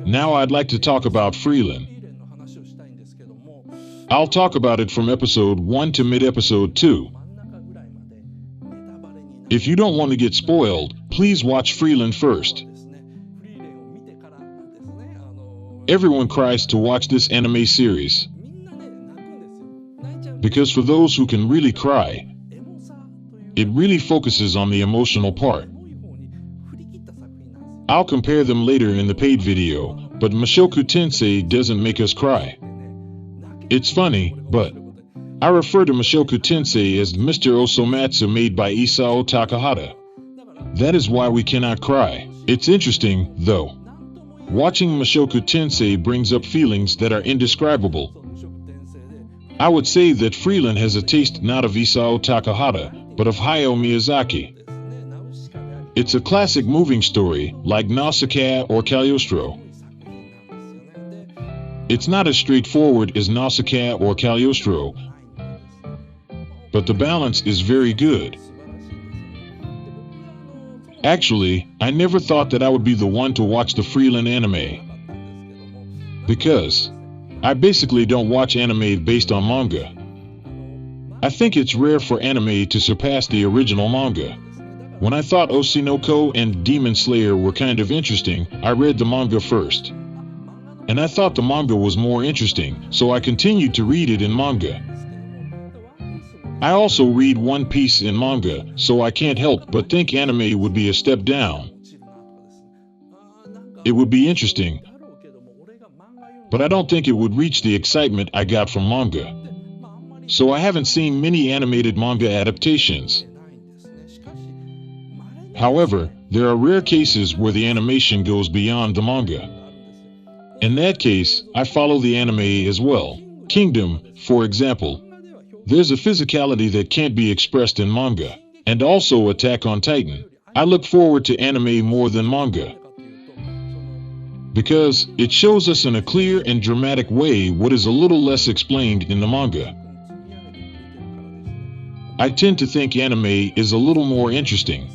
Now I'd like to talk about Frieren. I'll talk about it from episode 1 to mid-episode 2. If you don't want to get spoiled, please watch Frieren first. Everyone cries to watch this anime series. Because for those who can really cry, it really focuses on the emotional part. I'll compare them later in the paid video, but Mushoku Tensei doesn't make us cry. It's funny, but I refer to Mushoku Tensei as Mr. Osomatsu made by Isao Takahata. That is why we cannot cry. It's interesting, though. Watching Mushoku Tensei brings up feelings that are indescribable. I would say that Frieren has a taste not of Isao Takahata, but of Hayao Miyazaki. It's a classic moving story, like Nausicaa or Cagliostro. It's not as straightforward as Nausicaa or Cagliostro, but the balance is very good. Actually, I never thought that I would be the one to watch the Frieren anime, because I basically don't watch anime based on manga. I think it's rare for anime to surpass the original manga. When I thought Oshinoko and Demon Slayer were kind of interesting, I read the manga first. And I thought the manga was more interesting, so I continued to read it in manga. I also read One Piece in manga, so I can't help but think anime would be a step down. It would be interesting, but I don't think it would reach the excitement I got from manga. So I haven't seen many animated manga adaptations. However, there are rare cases where the animation goes beyond the manga. In that case, I follow the anime as well. Kingdom, for example. There's a physicality that can't be expressed in manga. And also Attack on Titan. I look forward to anime more than manga, because it shows us in a clear and dramatic way what is a little less explained in the manga. I tend to think anime is a little more interesting.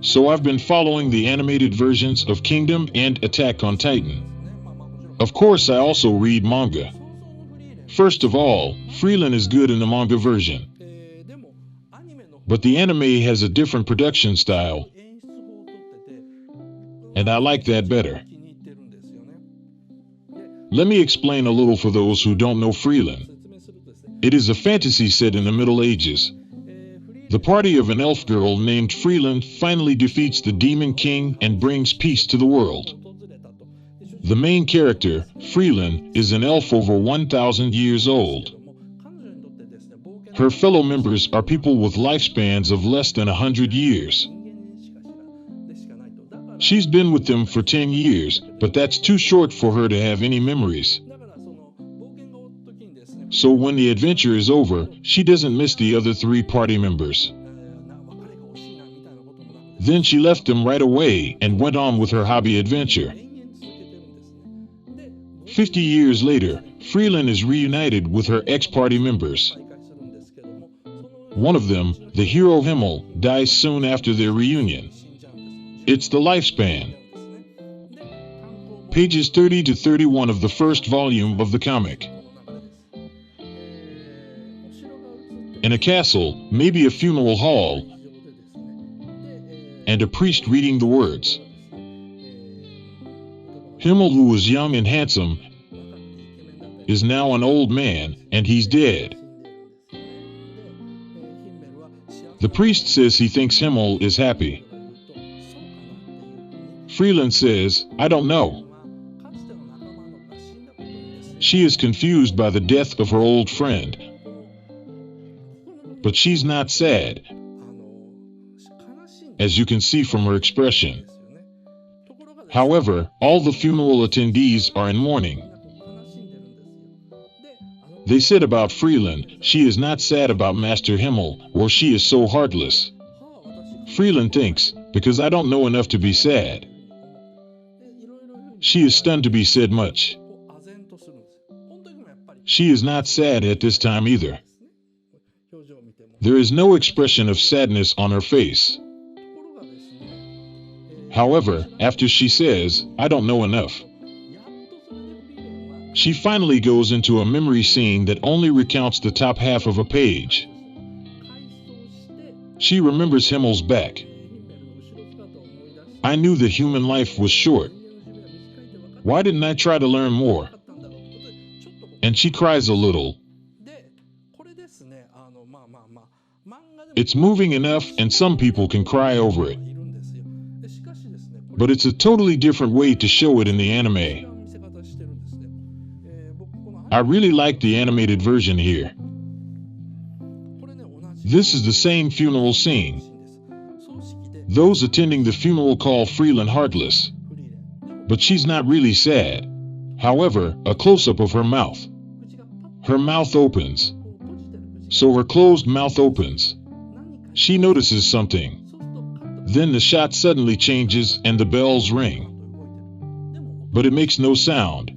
So I've been following the animated versions of Kingdom and Attack on Titan. Of course, I also read manga. First of all, Frieren is good in the manga version. But the anime has a different production style, and I like that better. Let me explain a little for those who don't know Frieren. It is a fantasy set in the Middle Ages. The party of an elf girl named Frieren finally defeats the Demon King and brings peace to the world. The main character, Frieren, is an elf over 1,000 years old. Her fellow members are people with lifespans of less than 100 years. She's been with them for 10 years, but that's too short for her to have any memories. So when the adventure is over, she doesn't miss the other 3 party members. Then she left them right away and went on with her hobby adventure. 50 years later, Frieren is reunited with her ex-party members. One of them, the hero Himmel, dies soon after their reunion. It's the lifespan. Pages 30 to 31 of the first volume of the comic. In a castle, maybe a funeral hall, and a priest reading the words. Himmel, who was young and handsome, is now an old man, and he's dead. The priest says he thinks Himmel is happy. Frieren says, "I don't know." She is confused by the death of her old friend, but she's not sad, as you can see from her expression. However, all the funeral attendees are in mourning. They said about Frieren, she is not sad about Master Himmel, or she is so heartless. Frieren thinks, because I don't know enough to be sad. She is stunned to be said much. She is not sad at this time either. There is no expression of sadness on her face. However, after she says, "I don't know enough," She finally goes into a memory scene that only recounts the top half of a page. She remembers Himmel's back. I knew that human life was short. Why didn't I try to learn more? And she cries a little. It's moving enough, and some people can cry over it. But it's a totally different way to show it in the anime. I really like the animated version here. This is the same funeral scene. Those attending the funeral call Frieren heartless. But she's not really sad. However, a close-up of her mouth. Her mouth opens. So her closed mouth opens. She notices something. Then the shot suddenly changes and the bells ring. But it makes no sound.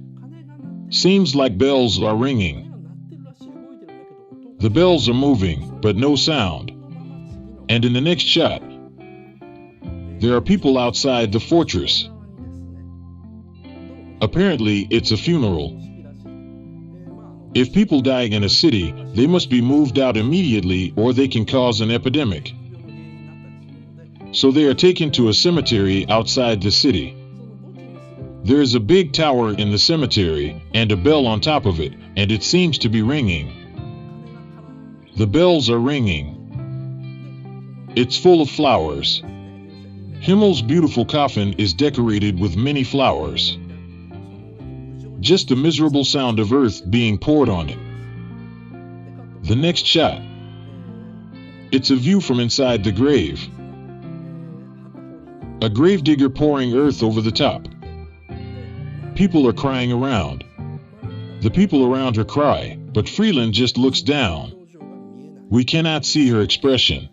Seems like bells are ringing. The bells are moving, but no sound. And in the next shot, there are people outside the fortress. Apparently, it's a funeral. If people die in a city, they must be moved out immediately or they can cause an epidemic. So they are taken to a cemetery outside the city. There is a big tower in the cemetery and a bell on top of it, and it seems to be ringing. The bells are ringing. It's full of flowers. Himmel's beautiful coffin is decorated with many flowers. Just the miserable sound of earth being poured on it. The next shot. It's a view from inside the grave. A gravedigger pouring earth over the top. People are crying around. The people around her cry, but Frieren just looks down. We cannot see her expression.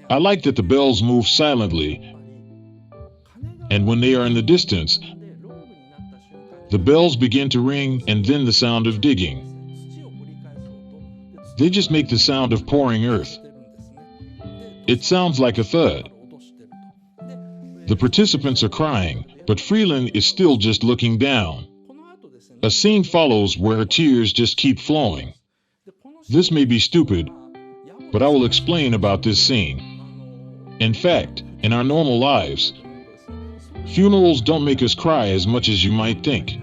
I like that the bells move silently, and when they are in the distance, the bells begin to ring and then the sound of digging. They just make the sound of pouring earth. It sounds like a thud. The participants are crying, but Frieren is still just looking down. A scene follows where her tears just keep flowing. This may be stupid, but I will explain about this scene. In fact, in our normal lives, funerals don't make us cry as much as you might think.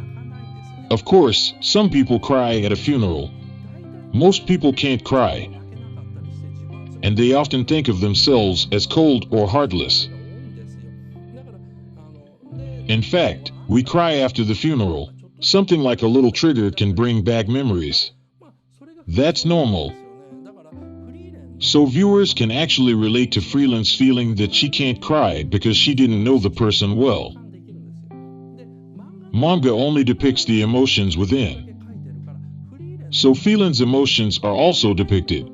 Of course, some people cry at a funeral. Most people can't cry, and they often think of themselves as cold or heartless. In fact, we cry after the funeral. Something like a little trigger can bring back memories. That's normal. So viewers can actually relate to Frieren's feeling that she can't cry because she didn't know the person well. Manga only depicts the emotions within. So Frieren's emotions are also depicted.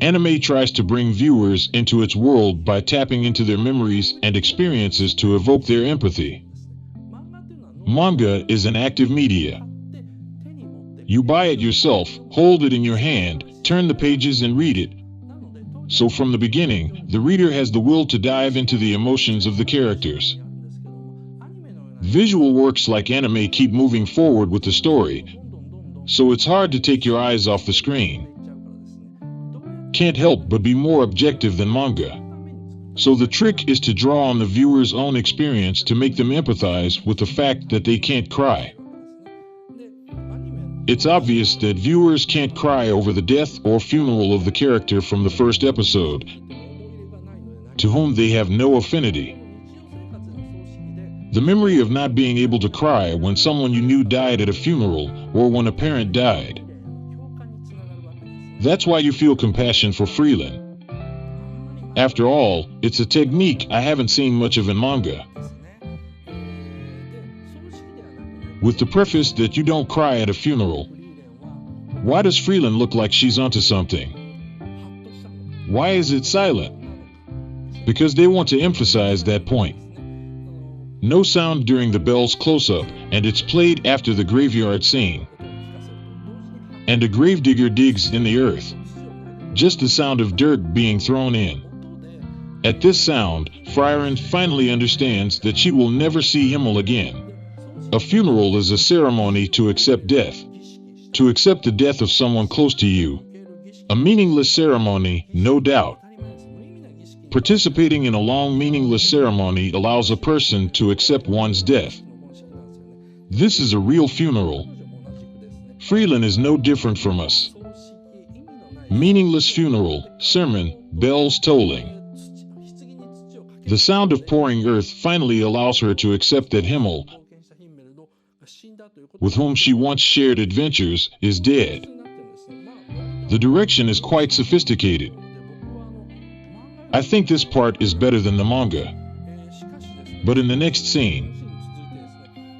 Anime tries to bring viewers into its world by tapping into their memories and experiences to evoke their empathy. Manga is an active media. You buy it yourself, hold it in your hand, turn the pages and read it. So from the beginning, the reader has the will to dive into the emotions of the characters. Visual works like anime keep moving forward with the story, so it's hard to take your eyes off the screen. Can't help but be more objective than manga. So the trick is to draw on the viewer's own experience to make them empathize with the fact that they can't cry. It's obvious that viewers can't cry over the death or funeral of the character from the first episode, to whom they have no affinity. The memory of not being able to cry when someone you knew died at a funeral or when a parent died. That's why you feel compassion for Frieren. After all, it's a technique I haven't seen much of in manga. With the preface that you don't cry at a funeral, why does Frieren look like she's onto something? Why is it silent? Because they want to emphasize that point. No sound during the bell's close-up, and it's played after the graveyard scene. And a gravedigger digs in the earth. Just the sound of dirt being thrown in. At this sound, Frieren finally understands that she will never see Himmel again. A funeral is a ceremony to accept death. To accept the death of someone close to you. A meaningless ceremony, no doubt. Participating in a long meaningless ceremony allows a person to accept one's death. This is a real funeral. Frieren is no different from us. Meaningless funeral, sermon, bells tolling. The sound of pouring earth finally allows her to accept that Himmel, with whom she once shared adventures, is dead. The direction is quite sophisticated. I think this part is better than the manga. But in the next scene,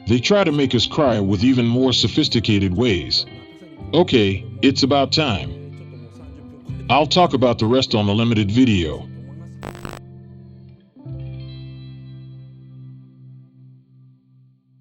they try to make us cry with even more sophisticated ways. Okay, it's about time. I'll talk about the rest on the limited video.